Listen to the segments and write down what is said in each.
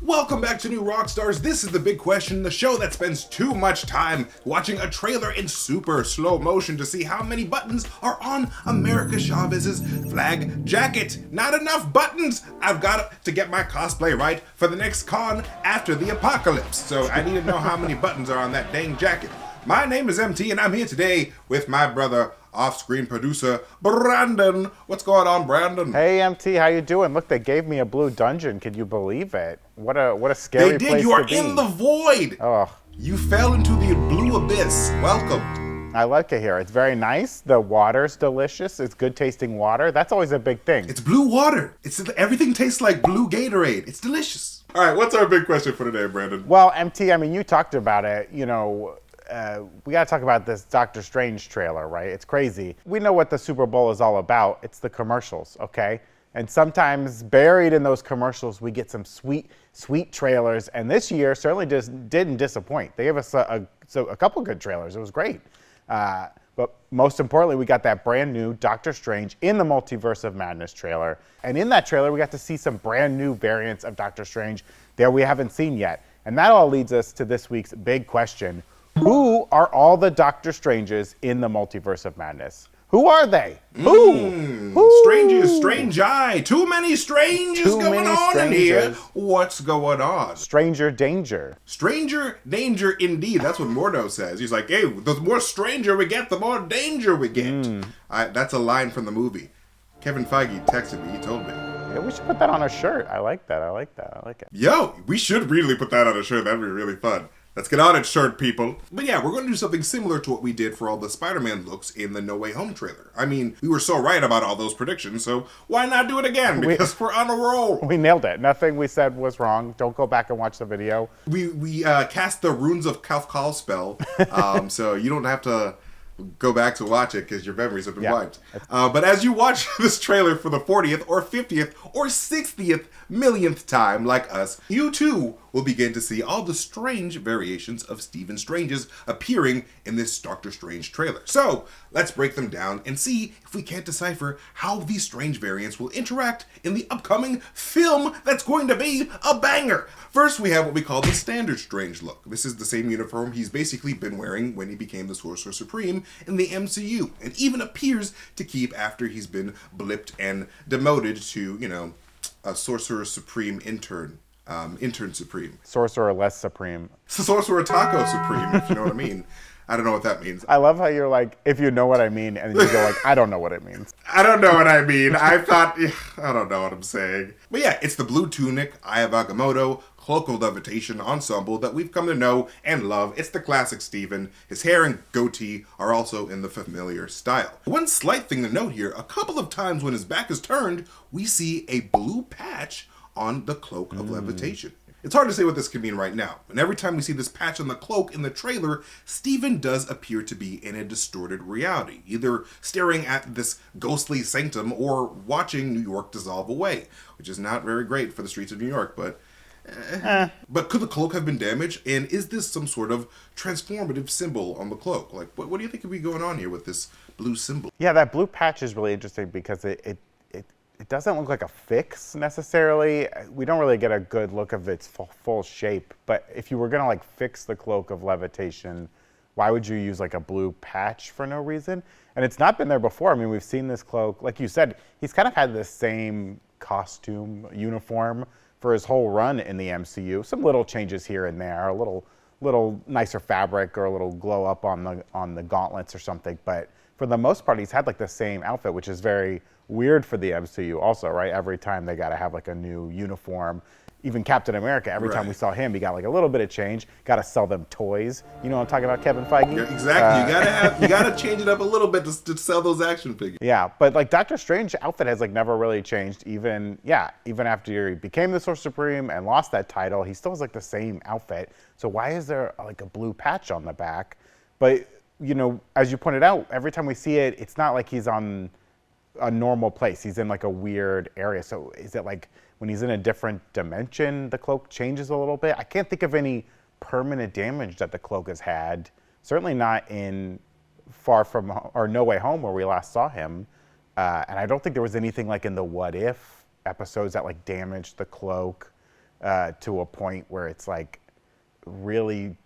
Welcome back to New Rockstars. This is the big question, the show that spends too much time watching a trailer in super slow motion to see how many buttons are on America Chavez's flag jacket. Not enough buttons! I've got to get my cosplay right for the next con after the apocalypse, so I need to know how many buttons are on that dang jacket. My name is MT and I'm here today with my brother, off-screen producer, Brandon. What's going on, Brandon? Hey, MT, how you doing? Look, they gave me a blue dungeon. Could you believe it? What a scary place to be. They did. You are in the void. Oh. You fell into the blue abyss. Welcome. I like it here. It's very nice. The water's delicious. It's good tasting water. That's always a big thing. It's blue water. Everything tastes like blue Gatorade. It's delicious. All right, what's our big question for today, Brandon? Well, MT, I mean, you talked about it, you know. We got to talk about this Doctor Strange trailer, right? It's crazy. We know what the Super Bowl is all about. It's the commercials, okay? And sometimes buried in those commercials, we get some sweet, sweet trailers. And this year certainly just didn't disappoint. They gave us a couple good trailers. It was great. But most importantly, we got that brand new Doctor Strange in the Multiverse of Madness trailer. And in that trailer, we got to see some brand new variants of Doctor Strange that we haven't seen yet. And that all leads us to this week's big question. Who are all the Doctor Stranges in the Multiverse of Madness? Who are they? Who? Strangers, strange eye. Too many strangers going on in here. What's going on? Stranger danger. Stranger danger indeed. That's what Mordo says. He's like, hey, the more stranger we get, the more danger we get. That's a line from the movie. Kevin Feige texted me. He told me. Yeah, we should put that on a shirt. I like that. I like it. Yo, we should really put that on a shirt. That'd be really fun. Let's get on it, shirt people. But yeah, we're going to do something similar to what we did for all the Spider-Man looks in the No Way Home trailer. I mean, we were so right about all those predictions, so why not do it again? Because we're on a roll. We nailed it. Nothing we said was wrong. Don't go back and watch the video. We cast the Runes of Kal spell, so you don't have to go back to watch it because your memories have been wiped. But as you watch this trailer for the 40th or 50th or 60th millionth time, like us, you too will begin to see all the strange variations of Stephen Strange's appearing in this Doctor Strange trailer. So let's break them down and see if we can't decipher how these strange variants will interact in the upcoming film that's going to be a banger. First, we have what we call the standard Strange look. This is the same uniform he's basically been wearing when he became the Sorcerer Supreme in the MCU, and even appears to keep after he's been blipped and demoted to, you know, a Sorcerer Supreme intern. Intern Supreme. Sorcerer less supreme. Sorcerer Taco Supreme, if you know what I mean. I don't know what that means. I love how you're like, if you know what I mean, and then you go like, I don't know what it means. I don't know what I mean. I don't know what I'm saying. But yeah, it's the blue tunic, Eye of Agamotto, cloak of levitation ensemble that we've come to know and love. It's the classic Stephen. His hair and goatee are also in the familiar style. One slight thing to note here, a couple of times when his back is turned, we see a blue patch on the cloak of levitation. It's hard to say what this could mean right now, and every time we see this patch on the cloak in the trailer, Stephen does appear to be in a distorted reality, either staring at this ghostly sanctum or watching New York dissolve away, which is not very great for the streets of New York, but But could the cloak have been damaged, and is this some sort of transformative symbol on the cloak? Like, what do you think could be going on here with this blue symbol? Yeah, that blue patch is really interesting because it doesn't look like a fix necessarily. We don't really get a good look of its full shape. But if you were gonna like fix the cloak of levitation, why would you use like a blue patch for no reason? And it's not been there before. I mean, we've seen this cloak, like you said, he's kind of had the same costume, uniform for his whole run in the MCU. Some little changes here and there, a little nicer fabric or a little glow up on the gauntlets or something. But for the most part, he's had like the same outfit, which is very weird for the MCU also, right? Every time they got to have like a new uniform. Even Captain America, every time we saw him, he got like a little bit of change. Got to sell them toys. You know what I'm talking about, Kevin Feige? Yeah, exactly. You gotta change it up a little bit to sell those action figures. Yeah, but like Doctor Strange's outfit has like never really changed. Even after he became the Sorcerer Supreme and lost that title, he still has like the same outfit. So why is there like a blue patch on the back? But you know, as you pointed out, every time we see it, it's not like he's on a normal place. He's in like a weird area. So is it like when he's in a different dimension, the cloak changes a little bit? I can't think of any permanent damage that the cloak has had. Certainly not in Far From or No Way Home where we last saw him. And I don't think there was anything like in the What If episodes that like damaged the cloak. to a point where it's like really,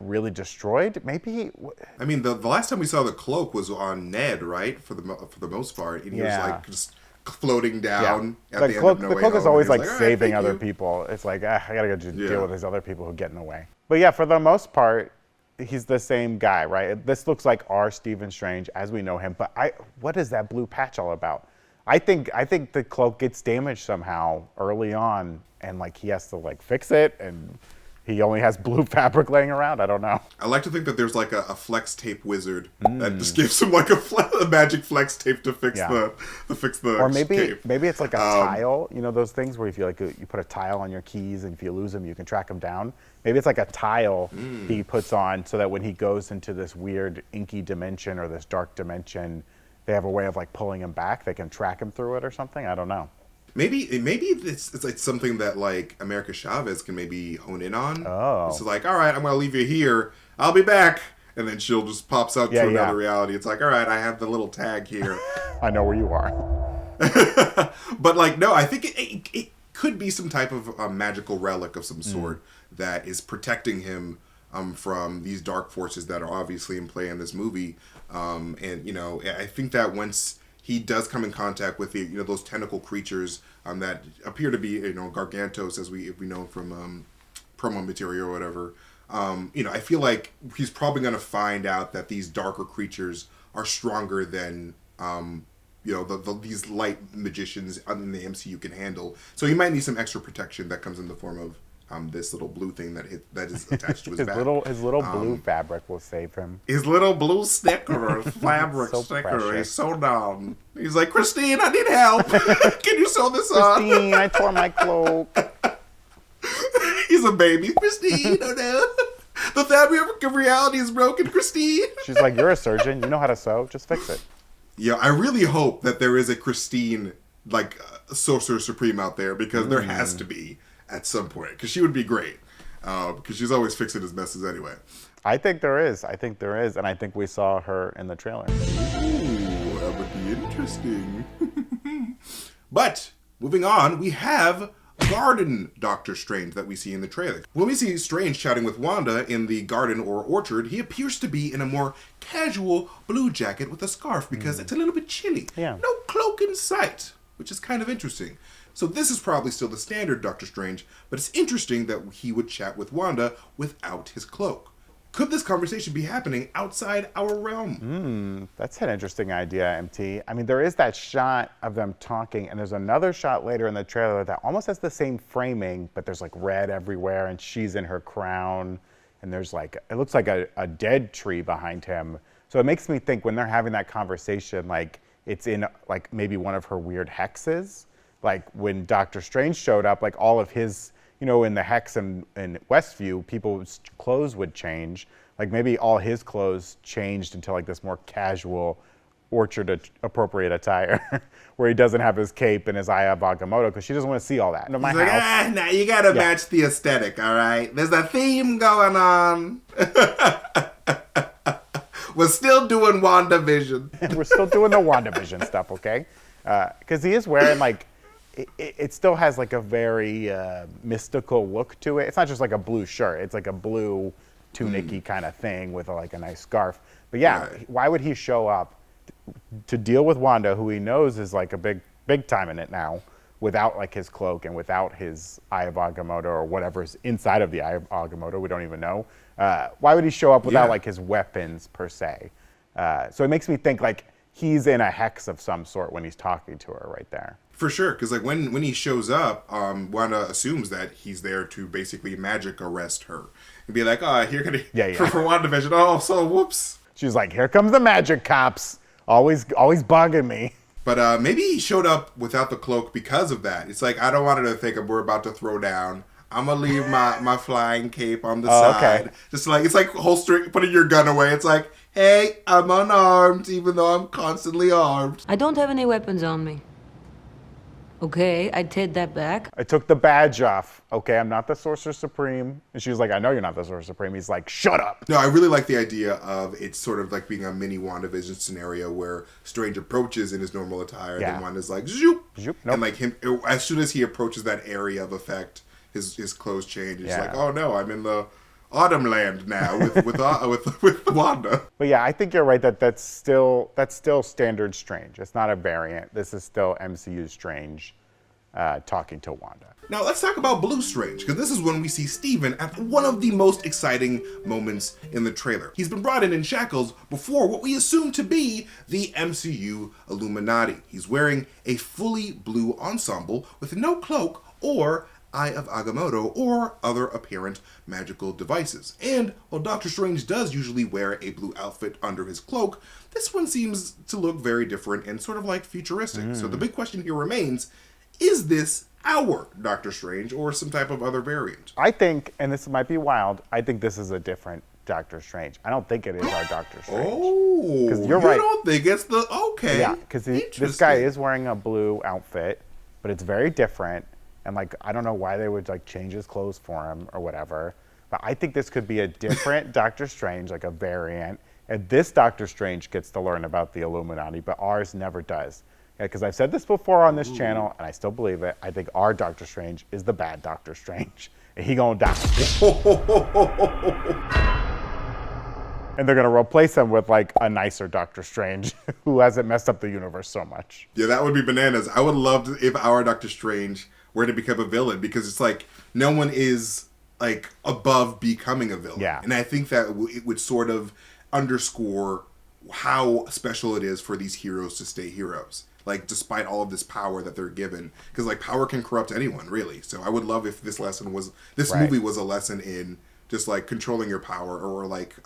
really destroyed. Maybe. I mean, the last time we saw the cloak was on Ned, right? For the most part, and he was like just floating down at the end of No Way Home. The cloak is always like saving right, other people. It's like, I gotta go deal with these other people who get in the way. But yeah, for the most part, he's the same guy, right? This looks like our Stephen Strange as we know him. But what is that blue patch all about? I think the cloak gets damaged somehow early on, and like he has to like fix it, and he only has blue fabric laying around. I don't know. I like to think that there's like a flex tape wizard that just gives him like a magic flex tape to fix the or maybe cape. Maybe it's like a tile. You know those things where if you like you put a tile on your keys, and if you lose them, you can track them down. Maybe it's like a tile he puts on so that when he goes into this weird inky dimension or this dark dimension, they have a way of like pulling him back. They can track him through it or something. I don't know. Maybe it's like something that like America Chavez can maybe hone in on. Oh. So like, all right, I'm gonna leave you here. I'll be back, and then she'll just pops out to another reality. It's like, all right, I have the little tag here. I know where you are. But like, no, I think it could be some type of magical relic of some sort that is protecting him from these dark forces that are obviously in play in this movie. And you know, I think that once he does come in contact with those tentacle creatures that appear to be Gargantos, as we know from promo material or whatever. I feel like he's probably going to find out that these darker creatures are stronger than these light magicians in the MCU can handle. So he might need some extra protection that comes in the form of this little blue thing that is attached to his back. His little blue fabric will save him. His little blue sticker, fabric so sticker. Precious. He's so dumb. He's like, Christine, I need help. Can you sew this on? Christine, I tore my cloak. He's a baby. Christine, oh no. The fabric of reality is broken, Christine. She's like, you're a surgeon. You know how to sew. Just fix it. Yeah, I really hope that there is a Christine, like, Sorcerer Supreme out there, because there has to be at some point, because she would be great, because she's always fixing his messes anyway. I think there is, and I think we saw her in the trailer. Ooh, that would be interesting. But, moving on, we have Garden Doctor Strange that we see in the trailer. When we see Strange chatting with Wanda in the garden or orchard, he appears to be in a more casual blue jacket with a scarf because it's a little bit chilly. Yeah. No cloak in sight, which is kind of interesting. So this is probably still the standard Doctor Strange, but it's interesting that he would chat with Wanda without his cloak. Could this conversation be happening outside our realm? That's an interesting idea, MT. I mean, there is that shot of them talking, and there's another shot later in the trailer that almost has the same framing, but there's like red everywhere, and she's in her crown, and there's like, it looks like a dead tree behind him. So it makes me think when they're having that conversation, like it's in like maybe one of her weird hexes. Like when Doctor Strange showed up, like all of his, in the hex in Westview, people's clothes would change. Like maybe all his clothes changed into like this more casual, orchard-appropriate attire, where he doesn't have his cape and his Eye of Agamotto, because she doesn't want to see all that. He's like, nah, you gotta match the aesthetic, all right? There's a theme going on. We're still doing WandaVision. We're still doing the WandaVision stuff, okay? Because he is wearing like, it still has like a very mystical look to it. It's not just like a blue shirt. It's like a blue tunic-y kind of thing with like a nice scarf. But yeah, why would he show up to deal with Wanda, who he knows is like a big time in it now, without like his cloak and without his Eye of Agamotto or whatever's inside of the Eye of Agamotto? We don't even know. Why would he show up without like his weapons per se? So it makes me think like he's in a hex of some sort when he's talking to her right there. For sure, because like when he shows up, Wanda assumes that he's there to basically magic arrest her and be like, here gonna for WandaVision. Oh, so whoops. She's like, here comes the magic cops, always bugging me. But maybe he showed up without the cloak because of that. It's like, I don't want her to think we're about to throw down. I'm gonna leave my flying cape on the side. Okay. Just like it's like holstering, putting your gun away. It's like, hey, I'm unarmed, even though I'm constantly armed. I don't have any weapons on me. Okay, I take that back. I took the badge off. Okay, I'm not the Sorcerer Supreme. And she was like, I know you're not the Sorcerer Supreme. He's like, shut up. No, I really like the idea of it's sort of like being a mini WandaVision scenario where Strange approaches in his normal attire, then Wanda's like, zoop. Nope. And like him, as soon as he approaches that area of effect, his clothes change. He's Yeah. like, oh no, I'm in the Autumn Land now with Wanda. But yeah, I think you're right that that's still standard Strange. It's not a variant. This is still MCU Strange talking to Wanda. Now let's talk about Blue Strange, because this is when we see Steven at one of the most exciting moments in the trailer. He's been brought in shackles before what we assume to be the MCU Illuminati. He's wearing a fully blue ensemble with no cloak or Eye of Agamotto or other apparent magical devices. And while Doctor Strange does usually wear a blue outfit under his cloak, this one seems to look very different and sort of like futuristic. So the big question here remains, is this our Doctor Strange or some type of other variant? I think, and this might be wild, I think this is a different Doctor Strange. I don't think it is our Doctor Strange. Oh, because you're right. You don't think it's the okay? Yeah, because this guy is wearing a blue outfit, but it's very different. And like, I don't know why they would like change his clothes for him or whatever. But I think this could be a different Doctor Strange, like a variant. And this Doctor Strange gets to learn about the Illuminati, but ours never does. Because I've said this before on this channel, and I still believe it. I think our Doctor Strange is the bad Doctor Strange. And he gonna die. And they're gonna replace him with like a nicer Doctor Strange who hasn't messed up the universe so much. Yeah, that would be bananas. I would love to, if our Doctor Strange were to become a villain, because it's like no one is like above becoming a villain. Yeah. And I think that it would sort of underscore how special it is for these heroes to stay heroes. Like, despite all of this power that they're given, because like power can corrupt anyone, really. So I would love if this movie was a lesson in just like controlling your power, or like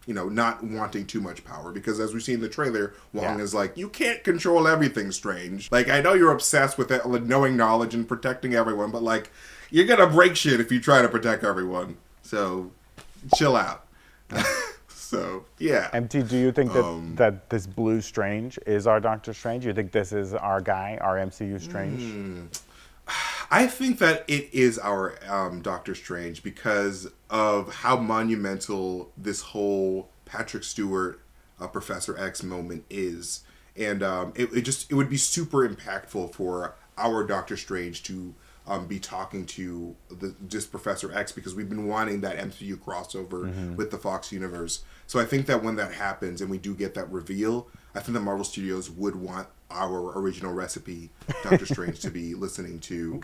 not wanting too much power. Because as we see in the trailer, Wang is like, you can't control everything, Strange. Like, I know you're obsessed with that, like, knowing knowledge and protecting everyone, but like, you're gonna break shit if you try to protect everyone. So chill out. So, yeah. MT, do you think that this blue Strange is our Doctor Strange? You think this is our guy, our MCU Strange? I think that it is our Doctor Strange because of how monumental this whole Patrick Stewart, Professor X moment is. And it would be super impactful for our Doctor Strange to be talking to just Professor X, because we've been wanting that MCU crossover with the Fox universe. So I think that when that happens and we do get that reveal, I think the Marvel Studios would want our original recipe, Doctor Strange, to be listening to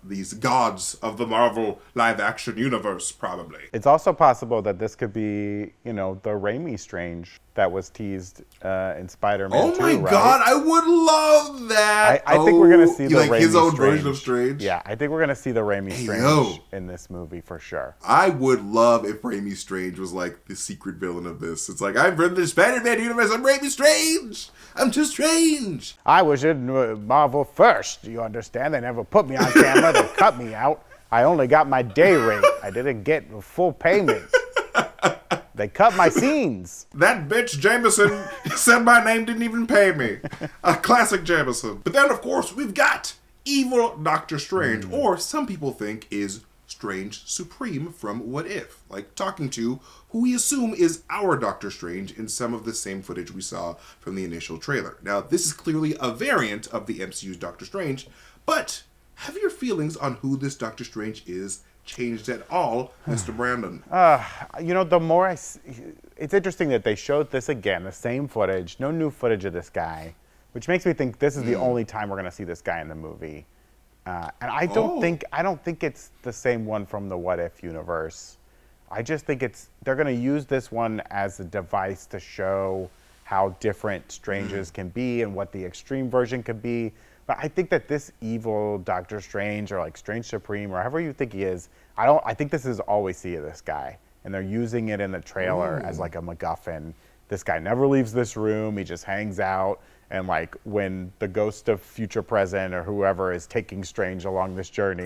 these gods of the Marvel live-action universe, probably. It's also possible that this could be, the Raimi Strange that was teased in Spider-Man 2, my God, I would love that! I think we're going to see the Raimi his own Strange. version of Strange? Yeah, I think we're going to see the Raimi Strange in this movie for sure. I would love if Raimi Strange was like the secret villain of this. It's like, I'm from the Spider-Man universe, I'm Raimi Strange! I'm too strange! I was in Marvel first, you understand? They never put me on camera, they cut me out. I only got my day rate. I didn't get full payment. They cut my scenes. That bitch Jameson said my name, didn't even pay me. A classic Jameson. But then, of course, we've got evil Doctor Strange, or some people think is Strange Supreme from What If. Like, talking to who we assume is our Doctor Strange in some of the same footage we saw from the initial trailer. Now, this is clearly a variant of the MCU's Doctor Strange, but have your feelings on who this Doctor Strange is changed at all, Mr. Brandon? The more it's interesting that they showed this again, the same footage, no new footage of this guy, which makes me think this is the only time we're going to see this guy in the movie. And I don't think it's the same one from the What If universe. I just think they're going to use this one as a device to show how different Stranges can be and what the extreme version could be. But I think that this evil Doctor Strange, or like Strange Supreme, or however you think he is, I think this is all we see of this guy. And they're using it in the trailer as like a MacGuffin. This guy never leaves this room. He just hangs out. And like when the ghost of future present or whoever is taking Strange along this journey,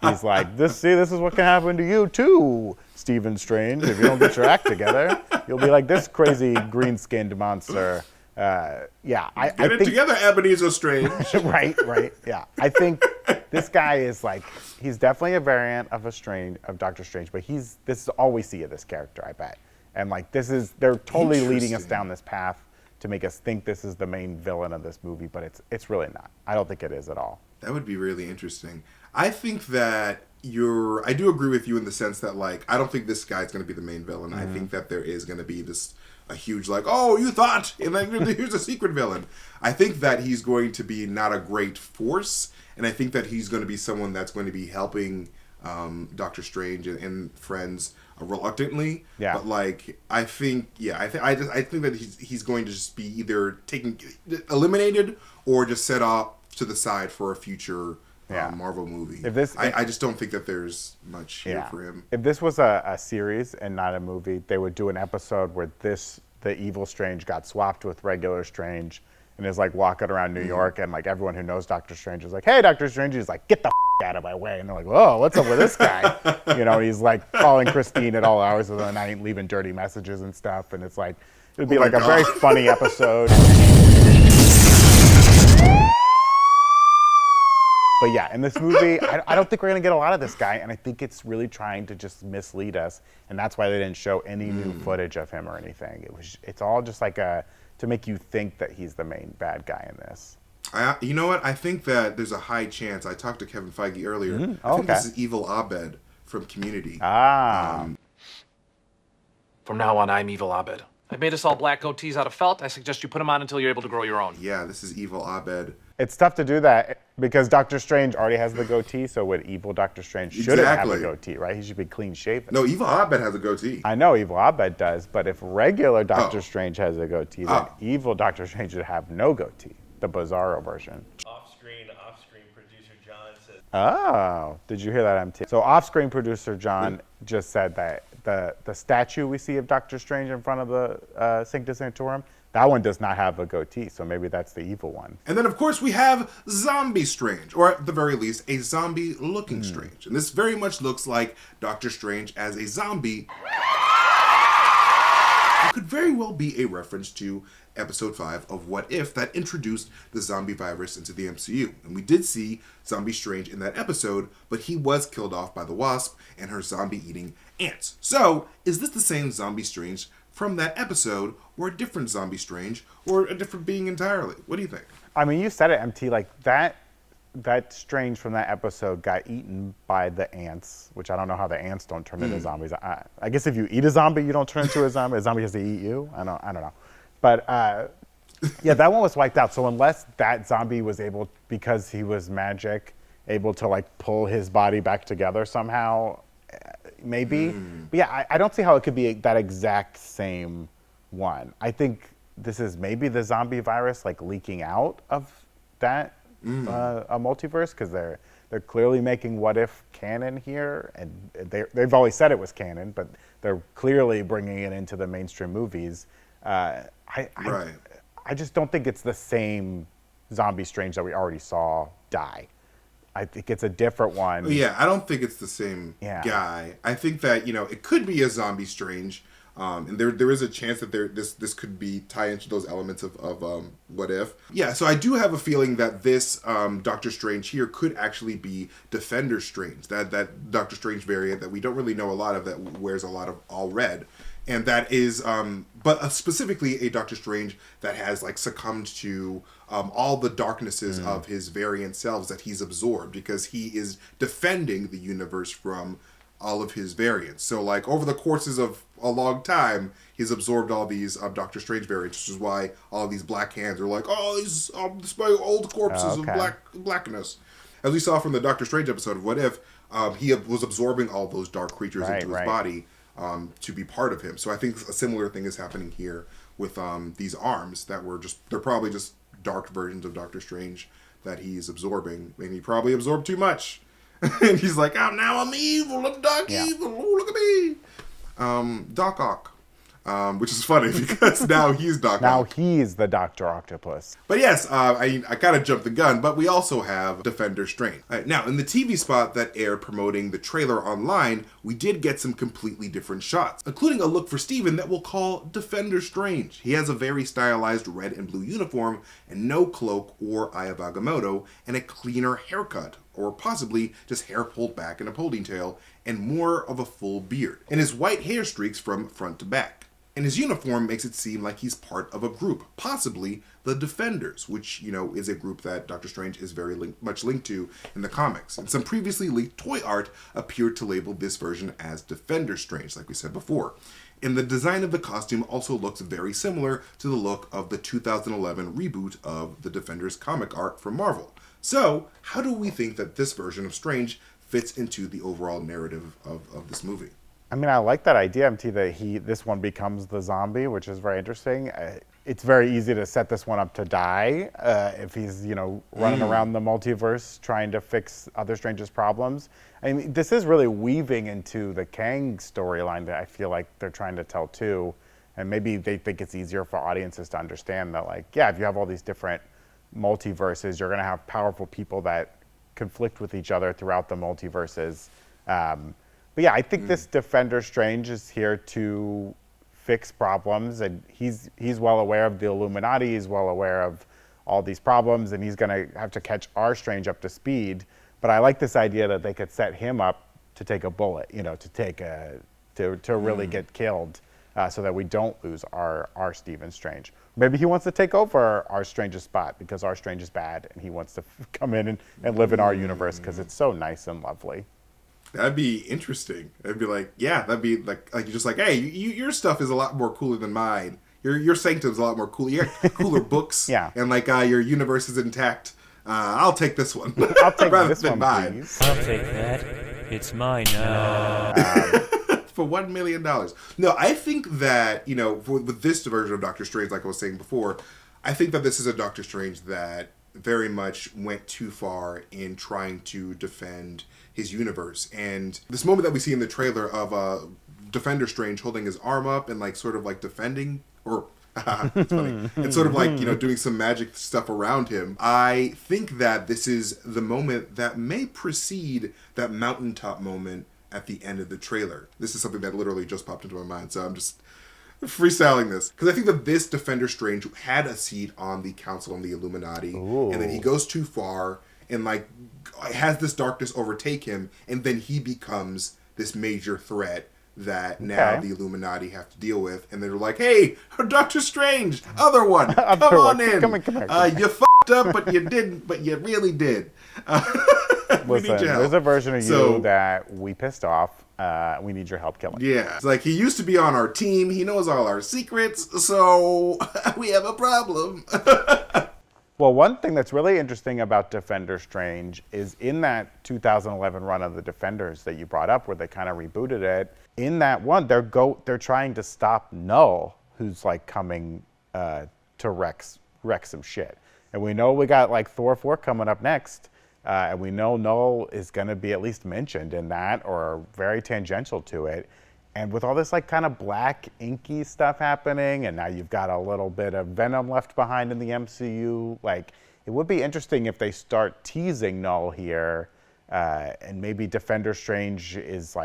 he's like, this is what can happen to you too, Stephen Strange. If you don't get your act together, you'll be like this crazy green-skinned monster. Get it together, Ebenezer Strange. right. Yeah, I think this guy is like, he's definitely a variant of Doctor Strange, but this is all we see of this character, I bet. And like they're totally leading us down this path to make us think this is the main villain of this movie, but it's really not. I don't think it is at all. That would be really interesting. I think that I do agree with you in the sense that, like, I don't think this guy's going to be the main villain. I think that there is going to be a huge, like, oh, you thought, and then here's a secret villain. I think that he's going to be not a great force, and I think that he's going to be someone that's going to be helping Doctor Strange and friends reluctantly. Yeah. But, like, I think that he's going to just be either eliminated or just set off to the side for a future Marvel movie. I just don't think that there's much here for him. If this was a series and not a movie, they would do an episode where the evil Strange got swapped with regular Strange and is like walking around New York, and like everyone who knows Doctor Strange is like, hey, Doctor Strange. He's like, get the out of my way. And they're like, whoa, what's up with this guy? He's like calling Christine at all hours of the night, leaving dirty messages and stuff. And it's like, it would be a very funny episode. But yeah, in this movie, I don't think we're going to get a lot of this guy, and I think it's really trying to just mislead us, and that's why they didn't show any new footage of him or anything. It's all just like to make you think that he's the main bad guy in this. You know what? I think that there's a high chance. I talked to Kevin Feige earlier. I think this is Evil Abed from Community. From now on, I'm Evil Abed. I made us all black goatees out of felt. I suggest you put them on until you're able to grow your own. Yeah, this is Evil Abed. It's tough to do that because Doctor Strange already has the goatee, so would evil Doctor Strange shouldn't have a goatee, right? He should be clean shaven. No, Evil Abed has a goatee. I know Evil Abed does, but if regular Doctor Strange has a goatee, then evil Doctor Strange should have no goatee, the Bizarro version. Off-screen producer John says... Oh, did you hear that, MT? So off-screen producer John just said that the statue we see of Doctor Strange in front of the Sanctus Sanctorum, that one does not have a goatee, so maybe that's the evil one. And then, of course, we have Zombie Strange, or at the very least, a zombie-looking Strange. And this very much looks like Doctor Strange as a zombie. It could very well be a reference to Episode 5 of What If that introduced the zombie virus into the MCU. And we did see Zombie Strange in that episode, but he was killed off by the Wasp and her zombie-eating ants. So, is this the same Zombie Strange from that episode, or a different Zombie Strange, or a different being entirely? What do you think? I mean, you said it, MT, like that Strange from that episode got eaten by the ants, which I don't know how the ants don't turn into zombies. I guess if you eat a zombie, you don't turn into a zombie. A zombie has to eat you. I don't know. But yeah, that one was wiped out. So unless that zombie was able, because he was magic, able to like pull his body back together somehow, maybe. But yeah, I don't see how it could be that exact same one. I think this is maybe the zombie virus like leaking out of that a multiverse, because they're clearly making What If canon here, and they've always said it was canon, but they're clearly bringing it into the mainstream movies. I just don't think it's the same Zombie Strange that we already saw die. I think it's a different one. Yeah, I don't think it's the same guy. I think that, it could be a Zombie Strange, and there is a chance that this could be tie into those elements of What If. Yeah, so I do have a feeling that this Doctor Strange here could actually be Defender Strange, that Doctor Strange variant that we don't really know a lot of, that wears a lot of all red. And that is, but specifically a Doctor Strange that has like succumbed to all the darknesses of his variant selves that he's absorbed, because he is defending the universe from all of his variants. So like over the courses of a long time, he's absorbed all these Doctor Strange variants, which is why all of these black hands are like, oh, these display old corpses of blackness. As we saw from the Doctor Strange episode of What If, he was absorbing all those dark creatures into his body. To be part of him. So I think a similar thing is happening here with these arms that they're probably just dark versions of Doctor Strange that he's absorbing, and he probably absorbed too much. And he's like, now I'm evil, I'm dark evil, oh, look at me. Doc Ock. Which is funny because now he's Doc Ock. Now he's the Dr. Octopus. But yes, I kind of jumped the gun, but we also have Defender Strange. Now, in the TV spot that aired promoting the trailer online, we did get some completely different shots, including a look for Steven that we'll call Defender Strange. He has a very stylized red and blue uniform and no cloak or Eye of Agamotto, and a cleaner haircut, or possibly just hair pulled back in a ponytail, and more of a full beard, and his white hair streaks from front to back. And his uniform makes it seem like he's part of a group, possibly the Defenders, which, is a group that Doctor Strange is very much linked to in the comics. And some previously leaked toy art appeared to label this version as Defender Strange, like we said before. And the design of the costume also looks very similar to the look of the 2011 reboot of the Defenders comic art from Marvel. So, how do we think that this version of Strange fits into the overall narrative of this movie? I mean, I like that idea, MT, that this one becomes the zombie, which is very interesting. It's very easy to set this one up to die if he's, running around the multiverse trying to fix other Strange's problems. I mean, this is really weaving into the Kang storyline that I feel like they're trying to tell too. And maybe they think it's easier for audiences to understand that, like, yeah, if you have all these different multiverses, you're going to have powerful people that conflict with each other throughout the multiverses. But yeah, I think this Defender Strange is here to fix problems, and he's well aware of the Illuminati, he's well aware of all these problems, and he's gonna have to catch our Strange up to speed. But I like this idea that they could set him up to take a bullet, to really get killed, so that we don't lose our Stephen Strange. Maybe he wants to take over our Strange's spot because our Strange is bad, and he wants to come in and live in our universe because it's so nice and lovely. That'd be interesting. It'd be like, yeah, that'd be like you're just like, hey, your stuff is a lot more cooler than mine. Your sanctum's a lot more cool. You got cooler books, yeah, and your universe is intact. I'll take this one. I'll take this one, please. I'll take that. It's mine now. For $1 million. No, I think that with this version of Doctor Strange, like I was saying before, I think that this is a Doctor Strange that very much went too far in trying to defend his universe. And this moment that we see in the trailer of Defender Strange holding his arm up and sort of defending, or it's funny, and sort of doing some magic stuff around him. I think that this is the moment that may precede that mountaintop moment at the end of the trailer. This is something that literally just popped into my mind, so I'm just freestyling this, because I think that this Defender Strange had a seat on the Council and the Illuminati. Ooh. And then he goes too far and has this darkness overtake him, and then he becomes this major threat that now the Illuminati have to deal with. And they're like, hey, Doctor Strange, other one, come on in. Come on. You f***ed up, but you didn't, but you really did. Listen, there's a version of you that we pissed off. We need your help killing. Yeah. It's he used to be on our team. He knows all our secrets. So we have a problem. Well, one thing that's really interesting about Defender Strange is in that 2011 run of the Defenders that you brought up, where they kind of rebooted it. In that one, they're trying to stop Null, who's coming to wreck some shit. And we know we got Thor 4 coming up next. And we know Null is going to be at least mentioned in that, or very tangential to it. And with all this kind of black inky stuff happening, and now you've got a little bit of Venom left behind in the MCU, it would be interesting if they start teasing Null here, and maybe Defender Strange is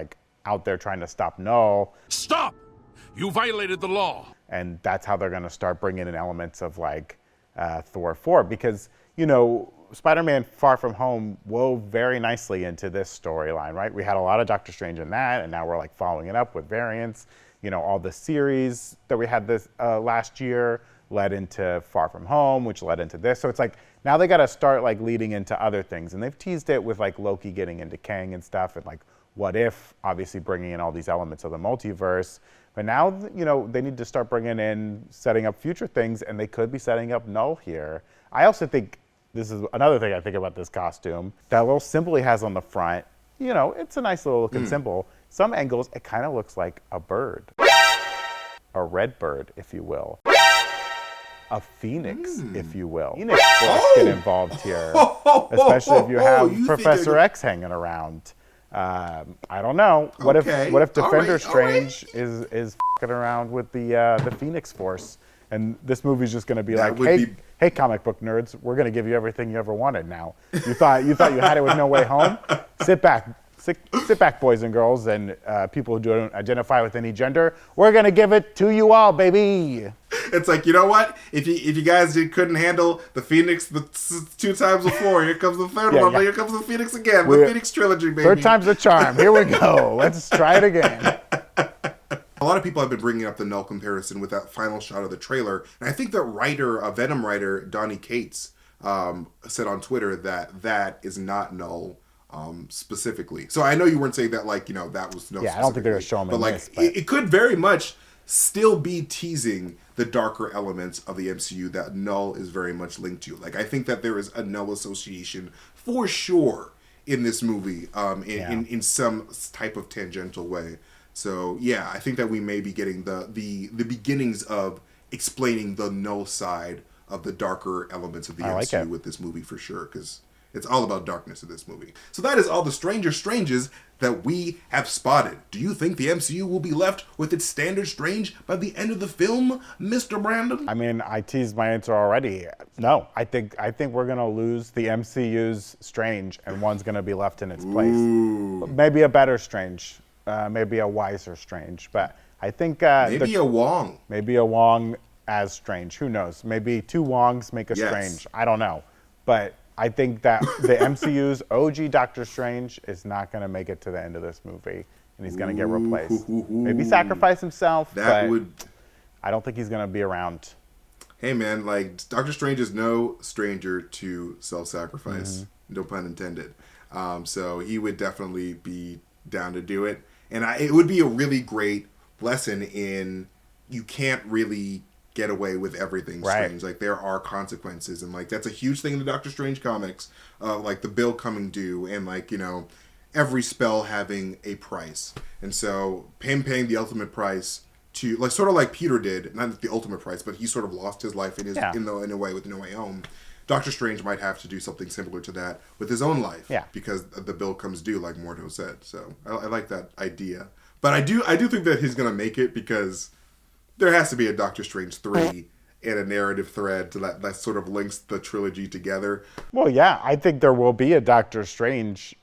out there trying to stop Null. Stop! You violated the law. And that's how they're going to start bringing in elements of Thor 4, because Spider-Man Far From Home wove very nicely into this storyline, right? We had a lot of Doctor Strange in that, and now we're following it up with variants. All the series that we had this last year led into Far From Home, which led into this. So it's now they got to start leading into other things, and they've teased it with Loki getting into Kang and stuff, and What If, obviously bringing in all these elements of the multiverse. But now, they need to start bringing in, setting up future things, and they could be setting up Null here. I also think this is another thing I think about this costume. That little symbol he has on the front, it's a nice little looking symbol. Some angles, it kind of looks like a bird. A red bird, if you will. A phoenix, if you will. Phoenix get involved here, especially if you have Professor X hanging around. I don't know. What if Defender Strange is fucking around with the Phoenix Force, and this movie's just going to be hey, comic book nerds, we're going to give you everything you ever wanted now. You thought you had it with No Way Home? Sit back, boys and girls, and people who don't identify with any gender. We're going to give it to you all, baby. It's you know what? If you guys couldn't handle the Phoenix two times before, here comes the third one. But here comes the Phoenix again. The Phoenix trilogy, baby. Third time's the charm. Here we go. Let's try it again. A lot of people have been bringing up the Null comparison with that final shot of the trailer. And I think that Venom writer, Donny Cates, said on Twitter that is not Null specifically. So I know you weren't saying that that was Null. Yeah, I don't think they're going to show him in this. But it could very much still be teasing the darker elements of the MCU that Null is very much linked to. I think that there is a Null association for sure in this movie, in some type of tangential way. So yeah, I think that we may be getting the beginnings of explaining the Null side of the darker elements of the MCU with this movie for sure, because it's all about darkness in this movie. So that is all the Stranger Stranges that we have spotted. Do you think the MCU will be left with its standard Strange by the end of the film, Mr. Brandon? I mean, I teased my answer already. No, I think we're gonna lose the MCU's Strange, and one's gonna be left in its place. Maybe a better Strange, maybe a wiser Strange, but I think maybe a Wang. Maybe a Wang as Strange. Who knows? Maybe two Wangs make a Strange. I don't know, but I think that the MCU's OG Doctor Strange is not going to make it to the end of this movie, and he's going to get replaced. Maybe sacrifice himself, but I don't think he's going to be around. Hey, man, Doctor Strange is no stranger to self-sacrifice. No pun intended. So he would definitely be down to do it. And it would be a really great lesson in you can't really get away with everything strange. There are consequences, and that's a huge thing in the Doctor Strange comics, the bill coming due, and every spell having a price. And so him paying the ultimate price to sort of like Peter did, not the ultimate price, but he sort of lost his life in a way with No Way Home. Doctor Strange might have to do something similar to that with his own life, because the bill comes due, like Mordo said. So I like that idea, but I do think that he's gonna make it, because there has to be a Doctor Strange 3 and a narrative thread to that sort of links the trilogy together. Well, yeah, I think there will be a Doctor Strange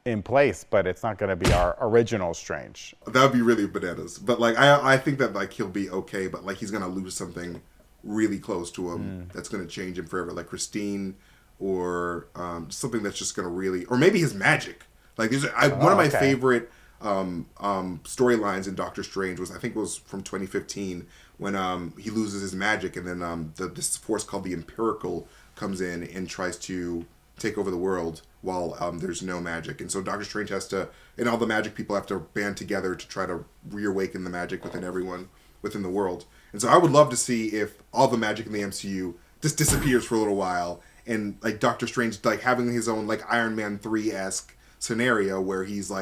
in place, but it's not going to be our original Strange. That would be really bananas. But I think that he'll be okay, but he's going to lose something really close to him that's going to change him forever, like Christine, or something that's just going to really, or maybe his magic. One of my favorite storylines in Doctor Strange was from 2015 when he loses his magic, and then this force called the Empirical comes in and tries to take over the world while there's no magic. And so Doctor Strange has to, and all the magic people have to band together to try to reawaken the magic within everyone within the world. And so I would love to see if all the magic in the MCU just disappears for a little while, and Doctor Strange having his own Iron Man 3-esque scenario where he's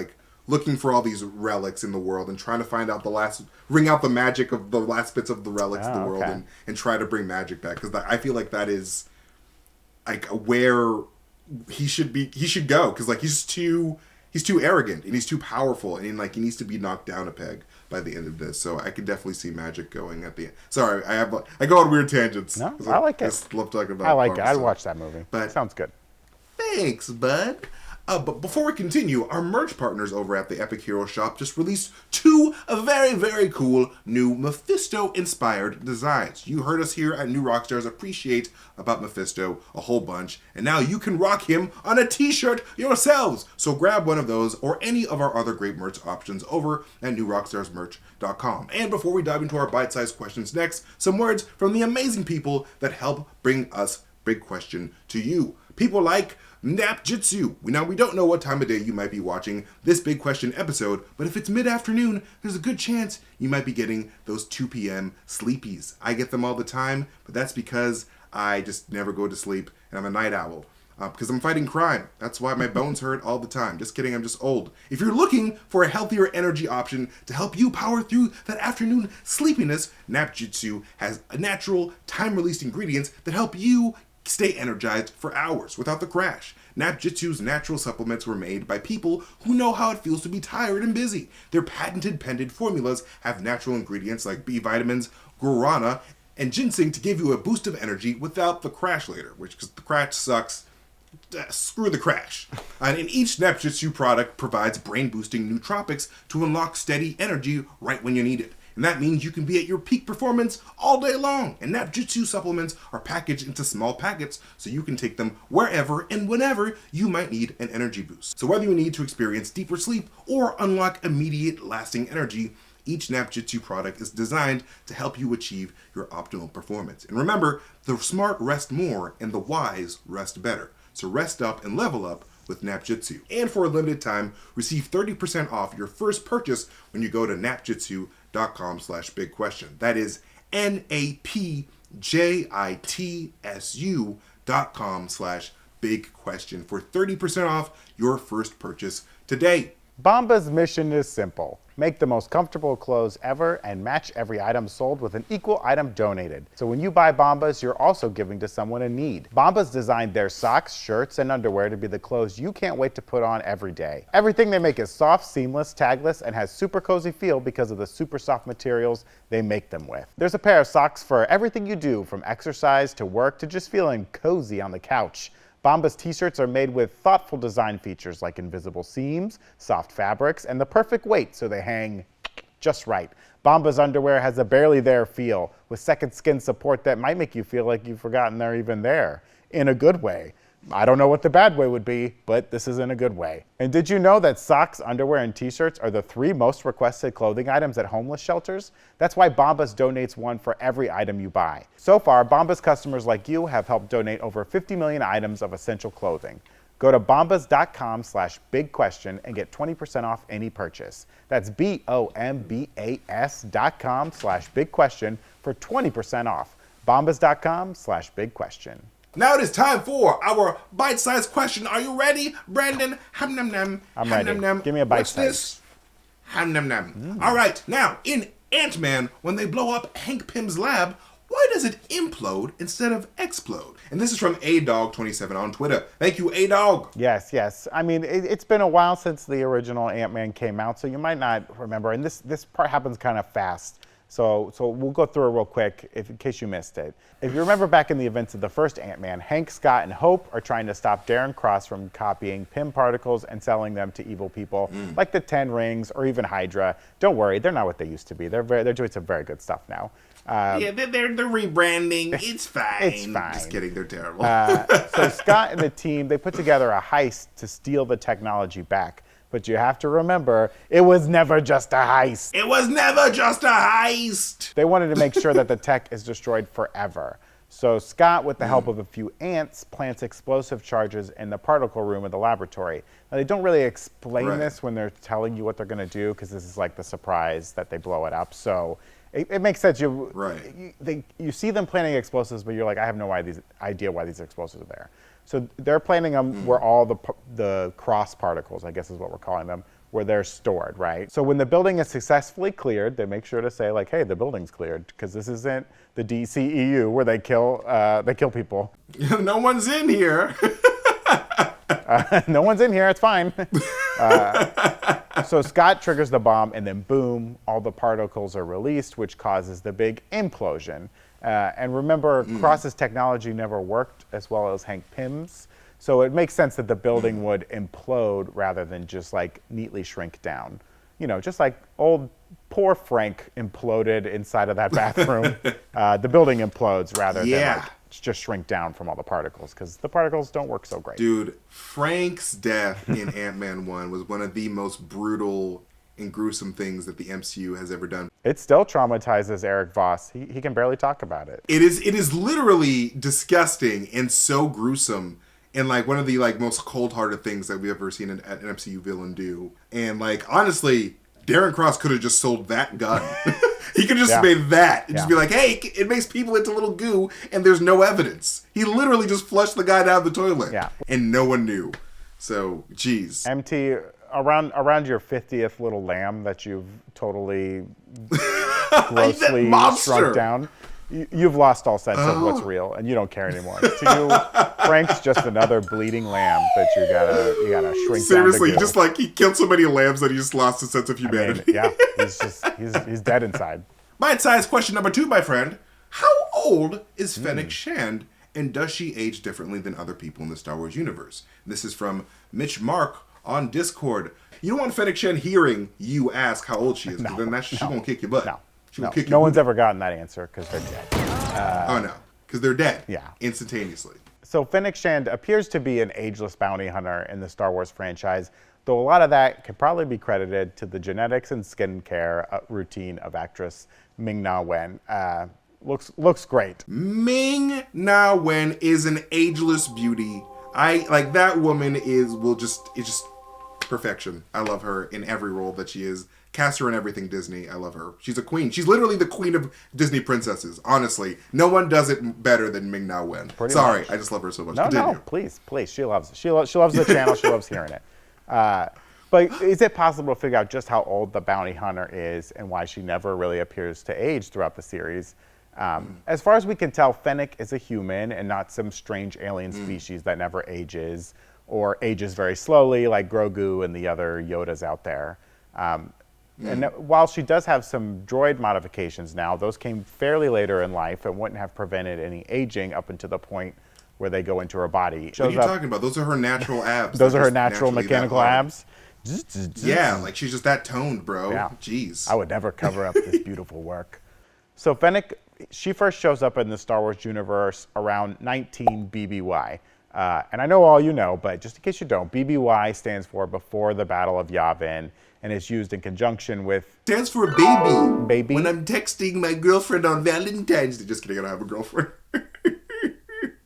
looking for all these relics in the world and trying to ring out the magic of the last bits of the relics in the world, and try to bring magic back. Because I feel like that is where he should go. Because he's too arrogant, and he's too powerful, and he needs to be knocked down a peg by the end of this. So I could definitely see magic going at the end. Sorry, I go on weird tangents. No, I like it. I just love talking about. I like it. I'd watch that movie. But sounds good. Thanks, bud. But before we continue, our merch partners over at the Epic Hero Shop just released 2 very, very cool new Mephisto-inspired designs. You heard us here at New Rockstars appreciate about Mephisto a whole bunch, and now you can rock him on a t-shirt yourselves. So grab one of those or any of our other great merch options over at newrockstarsmerch.com. And before we dive into our bite-sized questions next, some words from the amazing people that help bring us Big Question to you. People like Nap Jitsu. Now, we don't know what time of day you might be watching this Big Question episode, but if it's mid-afternoon, there's a good chance you might be getting those 2 p.m. sleepies. I get them all the time, but that's because I just never go to sleep, and I'm a night owl. Because I'm fighting crime. That's why my bones hurt all the time. Just kidding, I'm just old. If you're looking for a healthier energy option to help you power through that afternoon sleepiness, Nap Jitsu has natural, time-released ingredients that help you stay energized for hours without the crash. Nap Jitsu's natural supplements were made by people who know how it feels to be tired and busy. Their patented pendant formulas have natural ingredients like B vitamins, guarana, and ginseng to give you a boost of energy without the crash later, because the crash sucks. Screw the crash. And each Nap Jitsu product provides brain-boosting nootropics to unlock steady energy right when you need it. And that means you can be at your peak performance all day long. And Nap Jitsu supplements are packaged into small packets so you can take them wherever and whenever you might need an energy boost. So whether you need to experience deeper sleep or unlock immediate lasting energy, Each Napjitsu product is designed to help you achieve your optimal performance. And remember, the smart rest more and the wise rest better. So rest up and level up with Napjitsu. And for a limited time, receive 30% off your first purchase when you go to napjitsu.com/bigquestion. That is NAPJITSU.com/bigquestion for 30% off your first purchase today. Bomba's mission is simple. Make the most comfortable clothes ever and match every item sold with an equal item donated. So when you buy Bombas, you're also giving to someone in need. Bombas designed their socks, shirts, and underwear to be the clothes you can't wait to put on every day. Everything they make is soft, seamless, tagless, and has super cozy feel because of the super soft materials they make them with. There's a pair of socks for everything you do, from exercise to work to just feeling cozy on the couch. Bombas t-shirts are made with thoughtful design features like invisible seams, soft fabrics, and the perfect weight so they hang just right. Bombas underwear has a barely there feel with second skin support that might make you feel like you've forgotten they're even there, in a good way. I don't know what the bad way would be, but this is in a good way. And did you know that socks, underwear, and t-shirts are the 3 most requested clothing items at homeless shelters? That's why Bombas donates one for every item you buy. So far, Bombas customers like you have helped donate over 50 million items of essential clothing. Go to bombas.com/bigquestion and get 20% off any purchase. That's BOMBAS.com/bigquestion for 20% off. Bombas.com/bigquestion. Now it is time for our bite-sized question. Are you ready, Brandon? Ham nam nam. I'm ham, ready. Nam, nam. Give me a bite What's this? Ham nam nam. All right. Now, in Ant-Man, when they blow up Hank Pym's lab, why does it implode instead of explode? And this is from ADog27 on Twitter. Thank you, ADog. Yes. I mean, it's been a while since the original Ant-Man came out, so you might not remember. And this part happens kind of fast. So we'll go through it real quick in case you missed it. If you remember back in the events of the first Ant-Man, Hank, Scott, and Hope are trying to stop Darren Cross from copying Pym particles and selling them to evil people like the 10 Rings or even Hydra. Don't worry, they're not what they used to be. They're doing some very good stuff now. Yeah, they're rebranding. It's fine. It's fine. Just kidding, they're terrible. So Scott and the team, they put together a heist to steal the technology back. But you have to remember, it was never just a heist. It was never just a heist. They wanted to make sure that the tech is destroyed forever. So Scott, with the help of a few ants, plants explosive charges in the particle room of the laboratory. Now, they don't really explain this when they're telling you what they're going to do, because this is like the surprise that they blow it up. So it makes sense. You see them planting explosives, but you're like, I have no idea why these explosives are there. So they're planning them where all the cross particles, I guess is what we're calling them, where they're stored, right? So when the building is successfully cleared, they make sure to say like, hey, the building's cleared, because this isn't the DCEU where they kill people. No one's in here. No one's in here, it's fine. So Scott triggers the bomb, and then boom, all the particles are released, which causes the big implosion. And remember, Cross's technology never worked as well as Hank Pym's, so it makes sense that the building would implode rather than just like neatly shrink down. You know, just like old poor Frank imploded inside of that bathroom. The building implodes rather than like just shrink down from all the particles, because the particles don't work so great. Dude, Frank's death in Ant-Man 1 was one of the most brutal and gruesome things that the MCU has ever done. It still traumatizes Erik Voss. He can barely talk about it. It is literally disgusting and so gruesome, and like one of the like most cold-hearted things that we've ever seen an MCU villain do. And like honestly, Darren Cross could have just sold that gun. He could have just made that and just be like, hey, it makes people into little goo, and there's no evidence. He literally just flushed the guy down the toilet, and no one knew. So, geez. MT, around your 50th little lamb that you've totally grossly shrunk down, you've lost all sense of what's real, and you don't care anymore. To you, Frank's just another bleeding lamb that you gotta shrink Seriously, down. Seriously, he killed so many lambs that he just lost his sense of humanity. I mean, he's dead inside. Bite-sized question number 2, my friend. How old is Fennec Shand, and does she age differently than other people in the Star Wars universe? This is from Mitch Mark on Discord. You don't want Fennec Shand hearing you ask how old she is, because then she's going to kick your butt. No one's ever gotten that answer, because they're dead. Oh, no. Because they're dead. Yeah. Instantaneously. So Fennec Shand appears to be an ageless bounty hunter in the Star Wars franchise, though a lot of that could probably be credited to the genetics and skincare routine of actress Ming-Na Wen. Looks great. Ming-Na Wen is an ageless beauty. That woman is just perfection. I love her in every role that she is. Cast her in everything Disney. I love her. She's a queen. She's literally the queen of Disney princesses. Honestly, no one does it better than Ming-Na Wen. Sorry, much. I just love her so much. No, please. She loves it. She loves the channel. She loves hearing it. But is it possible to figure out just how old the bounty hunter is and why she never really appears to age throughout the series? As far as we can tell, Fennec is a human and not some strange alien species that never ages or ages very slowly like Grogu and the other Yodas out there. And while she does have some droid modifications now, those came fairly later in life and wouldn't have prevented any aging up until the point where they go into her body. What are you talking about? Those are her natural abs. Those are her natural mechanical abs? Yeah, like she's just that toned, bro. Yeah. Jeez. I would never cover up this beautiful work. So Fennec, she first shows up in the Star Wars universe around 19 BBY. And I know all you know, but just in case you don't, BBY stands for Before the Battle of Yavin, and it's used in conjunction with... Stands for baby. Baby? When I'm texting my girlfriend on Valentine's Day. Just kidding, I don't have a girlfriend.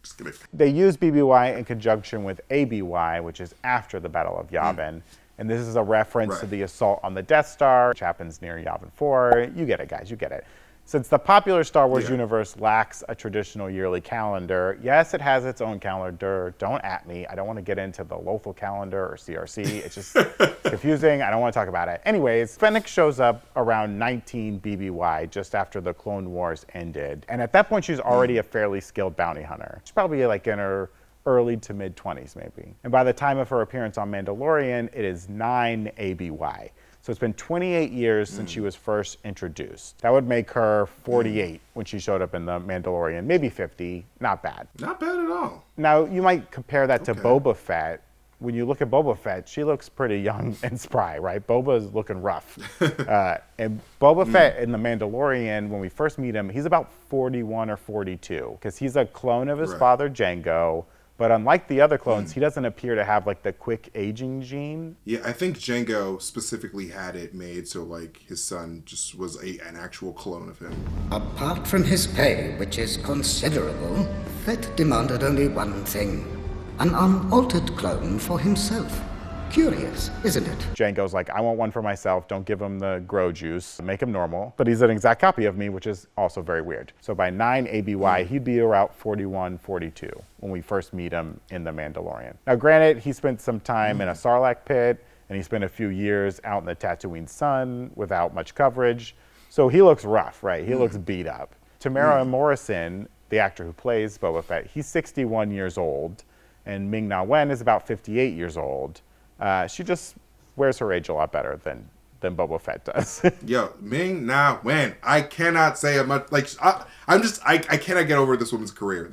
Just kidding. They use BBY in conjunction with ABY, which is after the Battle of Yavin. And this is a reference to the assault on the Death Star, which happens near Yavin 4. You get it, guys, you get it. Since the popular Star Wars universe lacks a traditional yearly calendar, yes, it has its own calendar. Don't at me. I don't want to get into the local calendar or CRC. It's just confusing. I don't want to talk about it. Anyways, Fennec shows up around 19 BBY, just after the Clone Wars ended. And at that point, she's already a fairly skilled bounty hunter. She's probably like in her early to mid-20s, maybe. And by the time of her appearance on Mandalorian, it is 9 ABY. So it's been 28 years since she was first introduced. That would make her 48 when she showed up in The Mandalorian. Maybe 50. Not bad. Not bad at all. Now, you might compare that to Boba Fett. When you look at Boba Fett, she looks pretty young and spry, right? Boba's looking rough. And Boba Fett in The Mandalorian, when we first meet him, he's about 41 or 42, because he's a clone of his father, Jango. But unlike the other clones, he doesn't appear to have like the quick aging gene. Yeah, I think Jango specifically had it made so like his son just was an actual clone of him. Apart from his pay, which is considerable, Fett demanded only one thing: an unaltered clone for himself. Curious, isn't it? Jango's like, I want one for myself. Don't give him the grow juice. Make him normal. But he's an exact copy of me, which is also very weird. So by 9 ABY, he'd be around 41, 42 when we first meet him in The Mandalorian. Now, granted, he spent some time in a Sarlacc pit, and he spent a few years out in the Tatooine sun without much coverage. So he looks rough, right? He looks beat up. Tamara Morrison, the actor who plays Boba Fett, he's 61 years old, and Ming-Na Wen is about 58 years old. She just wears her age a lot better than Boba Fett does. Yo, Ming-Na Wen. I cannot say it much. Like, I cannot get over this woman's career.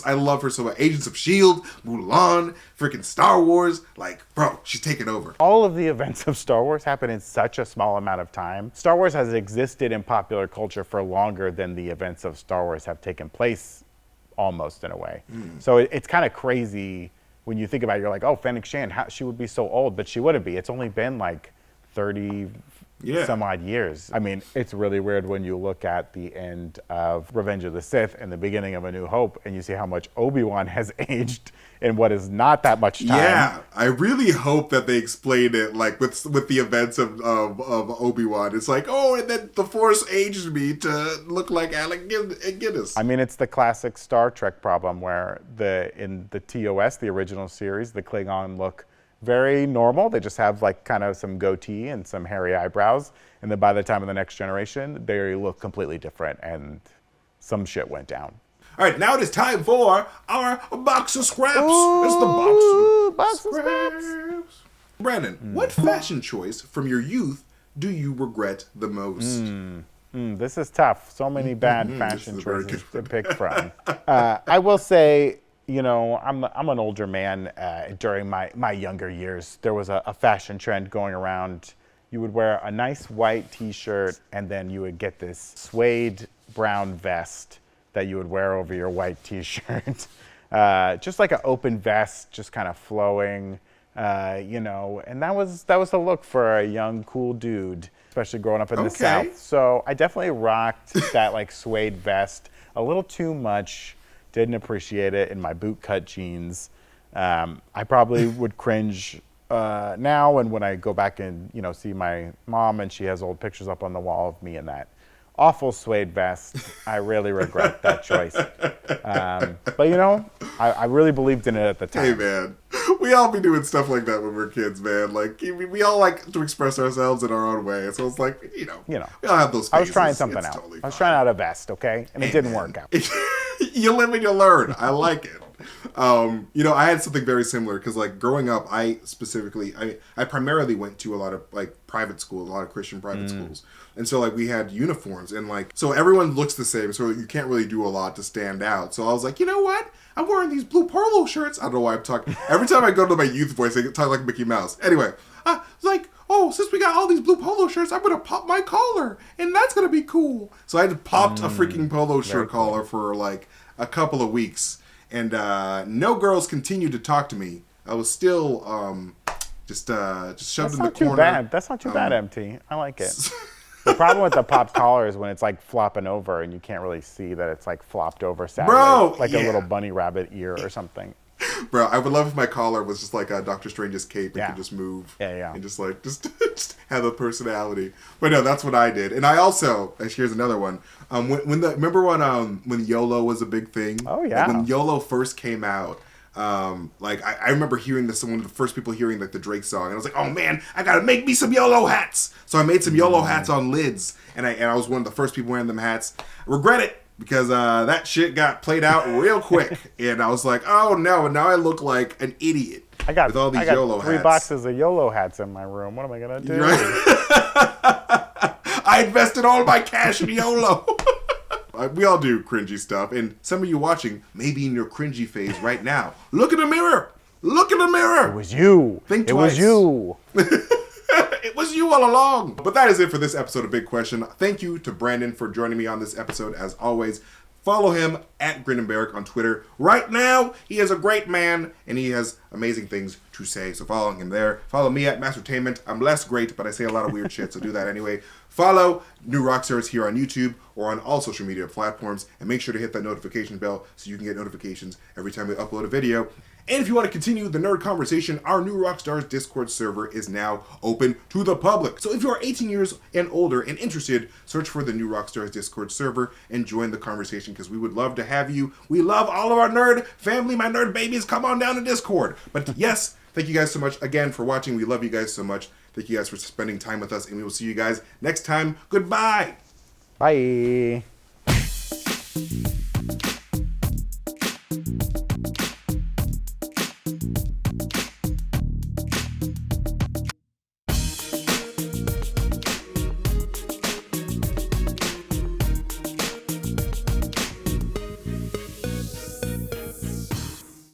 I love her so much. Agents of S.H.I.E.L.D., Mulan, freaking Star Wars. Like, bro, she's taking over. All of the events of Star Wars happen in such a small amount of time. Star Wars has existed in popular culture for longer than the events of Star Wars have taken place, almost in a way. So it's kind of crazy. When you think about it, you're like, oh, Fennec Shand, she would be so old, but she wouldn't be. It's only been like 30 some odd years. I mean, it's really weird when you look at the end of Revenge of the Sith and the beginning of A New Hope, and you see how much Obi-Wan has aged in what is not that much time. Yeah, I really hope that they explain it like with the events of Obi-Wan. It's like, oh, and then the Force aged me to look like Alec Guinness. I mean, it's the classic Star Trek problem where in the TOS, the original series, the Klingon look very normal. They just have like kind of some goatee and some hairy eyebrows. And then by the time of the Next Generation, they look completely different and some shit went down. All right, now it is time for our box of scraps. Ooh, it's the box of scraps. Brandon, what fashion choice from your youth do you regret the most? This is tough. So many bad fashion choices to pick from. I will say, you know, I'm an older man. During my younger years, there was a fashion trend going around. You would wear a nice white T-shirt, and then you would get this suede brown vest that you would wear over your white T-shirt. Just like an open vest, just kind of flowing. and that was the look for a young, cool dude, especially growing up in the South. So I definitely rocked that like suede vest a little too much. Didn't appreciate it in my bootcut jeans. I probably would cringe now, and when I go back and see my mom and she has old pictures up on the wall of me in that awful suede vest, I really regret that choice. But I really believed in it at the time. Hey man, we all be doing stuff like that when we're kids, man. Like we all like to express ourselves in our own way. So it's like we all have those phases. I was trying something out. I was trying out a vest, okay, and it didn't work out. You live and you learn. I like it. I had something very similar because like growing up, I primarily went to a lot of like private schools, a lot of Christian private schools. And so like we had uniforms and like, so everyone looks the same. So you can't really do a lot to stand out. So I was like, you know what? I'm wearing these blue polo shirts. I don't know why I'm talking. Every time I go to my youth voice, I talk like Mickey Mouse. Anyway, like, oh, since we got all these blue polo shirts, I'm going to pop my collar and that's going to be cool. So I had popped a freaking polo shirt collar for like a couple of weeks. And no girls continued to talk to me. I was still just shoved in the corner. That's not too bad, MT. I like it. The problem with the popped collar is when it's like flopping over and you can't really see that it's like flopped over sideways. Bro, like a little bunny rabbit ear or something. Bro, I would love if my collar was just like a Doctor Strange's cape and could just move. Yeah. And just have a personality. But no, that's what I did. And I also, here's another one. Remember when YOLO was a big thing? Oh yeah. Like when YOLO first came out, I remember hearing this, one of the first people hearing like the Drake song, and I was like, oh man, I gotta make me some YOLO hats. So I made some YOLO hats on lids, and I was one of the first people wearing them hats. Regret it, because that shit got played out real quick, and I was like, oh no, and now I look like an idiot. I got with all these YOLO hats. 3 boxes of YOLO hats in my room. What am I gonna do? Right? I invested all my cash in YOLO. We all do cringy stuff, and some of you watching may be in your cringy phase right now. Look in the mirror. Look in the mirror. It was you. Think twice. It was you. It was you all along. But that is it for this episode of Big Question. Thank you to Brandon for joining me on this episode, as always. Follow him at Grin and Barrick on Twitter. Right now, he is a great man, and he has amazing things to say. So follow him there. Follow me at MasterTainment. I'm less great, but I say a lot of weird shit, so do that anyway. Follow New Rockstars here on YouTube or on all social media platforms, and make sure to hit that notification bell so you can get notifications every time we upload a video. And if you want to continue the nerd conversation, our New Rockstars Discord server is now open to the public. So if you are 18 years and older and interested, search for the New Rockstars Discord server and join the conversation, because we would love to have you. We love all of our nerd family, my nerd babies. Come on down to Discord. But yes, thank you guys so much again for watching. We love you guys so much. Thank you guys for spending time with us, and we will see you guys next time. Goodbye. Bye.